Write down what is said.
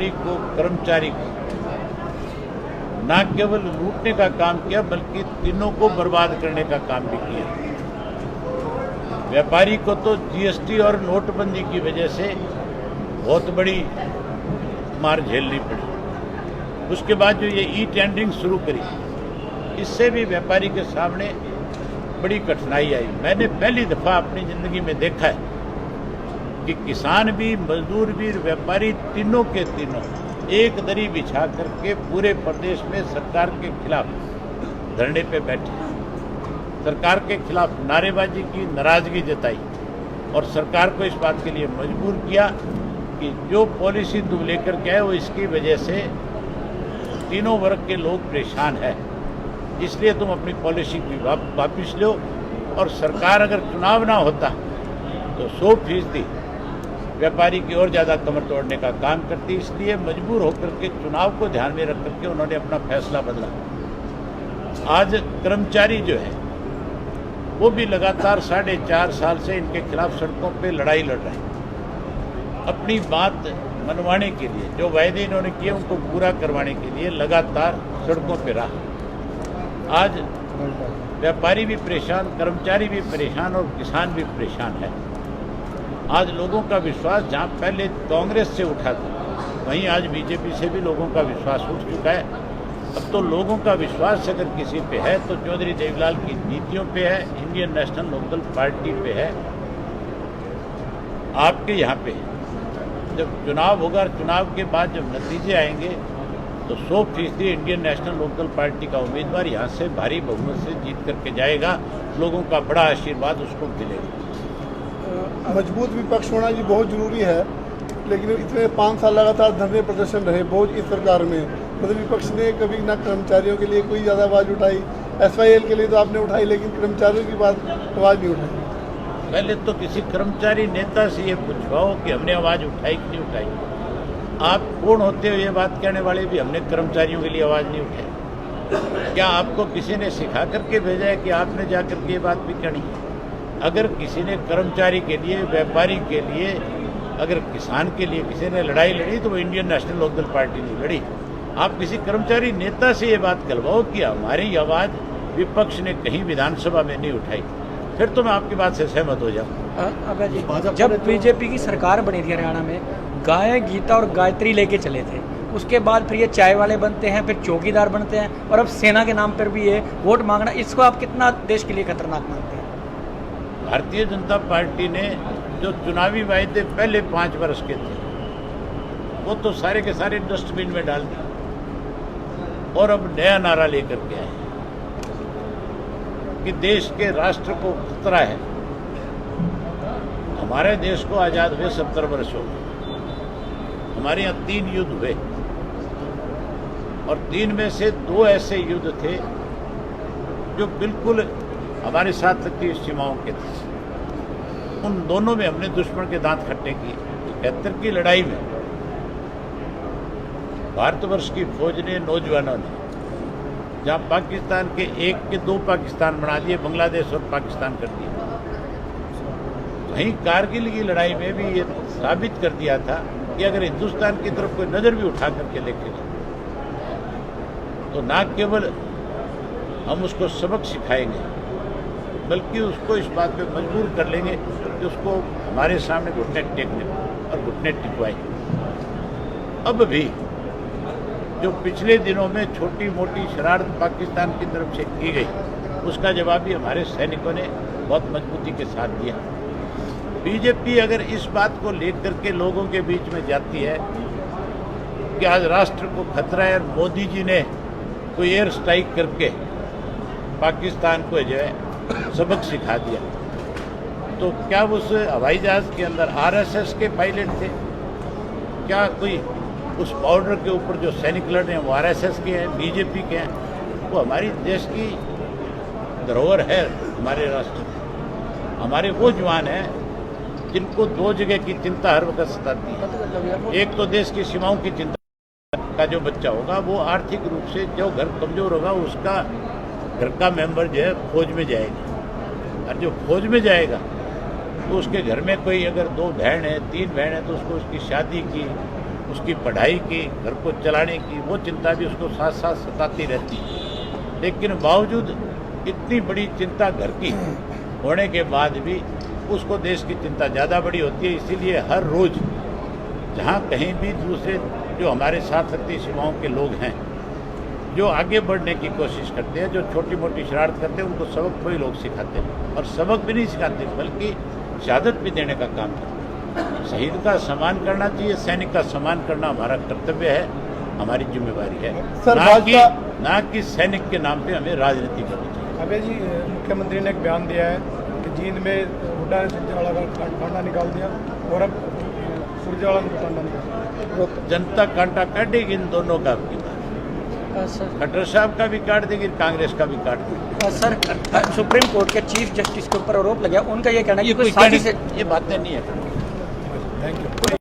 को, कर्मचारी को न केवल लूटने का काम किया बल्कि तीनों को बर्बाद करने का काम भी किया। व्यापारी को तो जीएसटी और नोटबंदी की वजह से बहुत बड़ी मार झेलनी पड़ी। उसके बाद जो ये ई टेंडरिंग शुरू करी, इससे भी व्यापारी के सामने बड़ी कठिनाई आई। मैंने पहली दफ़ा अपनी ज़िंदगी में देखा है कि किसान भी, मजदूर भी, व्यापारी तीनों के तीनों एक दरी बिछा करके पूरे प्रदेश में सरकार के खिलाफ धरने पे बैठे, सरकार के खिलाफ नारेबाजी की, नाराजगी जताई और सरकार को इस बात के लिए मजबूर किया कि जो पॉलिसी तुम लेकर के आए वो इसकी वजह से तीनों वर्ग के लोग परेशान हैं, इसलिए तुम अपनी पॉलिसी की वापस लो। और सरकार अगर चुनाव ना होता तो 100% व्यापारी की और ज़्यादा कमर तोड़ने का काम करती, इसलिए मजबूर होकर के चुनाव को ध्यान में रख करके उन्होंने अपना फैसला बदला। आज कर्मचारी जो है वो भी लगातार 4.5 साल से इनके खिलाफ सड़कों पे लड़ाई लड़ रहे हैं। अपनी बात मनवाने के लिए, जो वायदे इन्होंने किए उनको पूरा करवाने के लिए लगातार सड़कों पे रहा। आज व्यापारी भी परेशान, कर्मचारी भी परेशान और किसान भी परेशान है। आज लोगों का विश्वास जहां पहले कांग्रेस से उठा था, वहीं आज बीजेपी से भी लोगों का विश्वास उठ चुका है। अब तो लोगों का विश्वास अगर किसी पे है तो चौधरी देवीलाल की नीतियों पे है, इंडियन नेशनल लोकदल पार्टी पे है। आपके यहाँ पे जब चुनाव होगा, चुनाव के बाद जब नतीजे आएंगे तो 100% इंडियन नेशनल लोकदल पार्टी का उम्मीदवार यहाँ से भारी बहुमत से जीत करके जाएगा। लोगों का बड़ा आशीर्वाद उसको मिलेगा। मजबूत विपक्ष होना जी बहुत ज़रूरी है, लेकिन इतने 5 साल लगातार धरने प्रदर्शन रहे बहुत इस सरकार में, मतलब विपक्ष ने कभी ना कर्मचारियों के लिए कोई ज़्यादा आवाज़ उठाई। SYL के लिए तो आपने उठाई, लेकिन कर्मचारियों की बात आवाज़ नहीं उठाई। पहले तो किसी कर्मचारी नेता से ये पूछवाओ कि हमने आवाज़ उठाई कि नहीं उठाई। आप कौन होते हो ये बात कहने वाले भी हमने कर्मचारियों के लिए आवाज़ नहीं उठाई? क्या आपको किसी ने सिखा करके भेजा है कि आपने जा करके ये बात भी कहनी? अगर किसी ने कर्मचारी के लिए, व्यापारी के लिए, अगर किसान के लिए किसी ने लड़ाई लड़ी तो वो इंडियन नेशनल लोकदल पार्टी ने लड़ी। आप किसी कर्मचारी नेता से ये बात करवाओ कि हमारी आवाज़ विपक्ष ने कहीं विधानसभा में नहीं उठाई, फिर तो मैं आपकी बात से सहमत हो जाऊँ। जब बीजेपी की सरकार बनी थी हरियाणा में, गाय, गीता और गायत्री लेके चले थे। उसके बाद फिर ये चाय वाले बनते हैं, फिर चौकीदार बनते हैं और अब सेना के नाम पर भी ये वोट मांगना, इसको आप कितना देश के लिए खतरनाक मानते हैं? भारतीय जनता पार्टी ने जो चुनावी वायदे पहले 5 वर्ष के थे वो तो सारे के सारे डस्टबिन में डाल दिए और अब नया नारा लेकर के आए कि देश के राष्ट्र को खतरा है। हमारे देश को आज़ाद हुए 70 वर्ष हो गए। हमारे यहाँ 3 युद्ध हुए और 3 में से 2 ऐसे युद्ध थे जो बिल्कुल हमारे साथ तक की सीमाओं के थे। उन दोनों में हमने दुश्मन के दांत खट्टे किए। 71 की लड़ाई में भारतवर्ष की फौज ने, नौजवानों ने, जहां पाकिस्तान के 1 के 2 पाकिस्तान बना दिए, बांग्लादेश और पाकिस्तान कर दिया, वहीं कारगिल की लड़ाई में भी ये साबित कर दिया था कि अगर हिंदुस्तान की तरफ कोई नज़र भी उठा करके देखेगा तो न केवल हम उसको सबक सिखाएंगे बल्कि उसको इस बात पे मजबूर कर लेंगे कि उसको हमारे सामने घुटने टेकने और घुटने टिकवाएंगे। अब भी जो पिछले दिनों में छोटी मोटी शरारत पाकिस्तान की तरफ से की गई, उसका जवाब भी हमारे सैनिकों ने बहुत मजबूती के साथ दिया। बीजेपी अगर इस बात को लेकर के लोगों के बीच में जाती है कि आज राष्ट्र को खतरा है और मोदी जी ने कोई एयर स्ट्राइक करके पाकिस्तान को जो है सबक सिखा दिया, तो क्या उस हवाई जहाज के अंदर आरएसएस के पायलट थे? क्या कोई उस बॉर्डर के ऊपर जो सैनिक लड़ रहे हैं वो आरएसएस के हैं, बीजेपी के हैं? वो हमारी देश की धरोहर है, हमारे राष्ट्र की। हमारे वो जवान हैं जिनको 2 जगह की चिंता हर वक्त सताती है। एक तो देश की सीमाओं की चिंता का जो बच्चा होगा वो आर्थिक रूप से जो घर कमजोर होगा उसका घर का मेंबर जो है फौज में जाएगा, और जो फौज में जाएगा तो उसके घर में कोई अगर 2 बहन है, 3 बहन है तो उसको उसकी शादी की उसकी पढ़ाई की, घर को चलाने की, वो चिंता भी उसको साथ साथ सताती रहती है। लेकिन बावजूद इतनी बड़ी चिंता घर की होने के बाद भी उसको देश की चिंता ज़्यादा बड़ी होती है। इसीलिए हर रोज़ जहाँ कहीं भी दूसरे जो हमारे साथ लगती सीमाओं के लोग हैं, जो आगे बढ़ने की कोशिश करते हैं, जो छोटी मोटी शरारत करते हैं, उनको सबक वही लोग सिखाते हैं। और सबक भी नहीं सिखाते बल्कि शहादत भी देने का काम करते हैं। शहीद का सम्मान करना चाहिए, सैनिक का सम्मान करना हमारा कर्तव्य है, हमारी जिम्मेवारी है। सर, ना कि सैनिक के नाम पे हमें राजनीति करनी चाहिए। अभय जी, मुख्यमंत्री ने एक बयान दिया है कि जींद में हुड्डा ने सुरजेवाला का कांटा निकाल दिया और अब सुरजेवाला ने कांटा निकाल। जनता कांटा काटेगी इन दोनों का भी। सर खट्टर साहब का भी काट देगी, कांग्रेस का भी काट देगी। सर सुप्रीम कोर्ट के चीफ जस्टिस के ऊपर आरोप लगा, उनका ये कहना है कि ये कोई कोई साजिश ये बातें नहीं है। Thank you.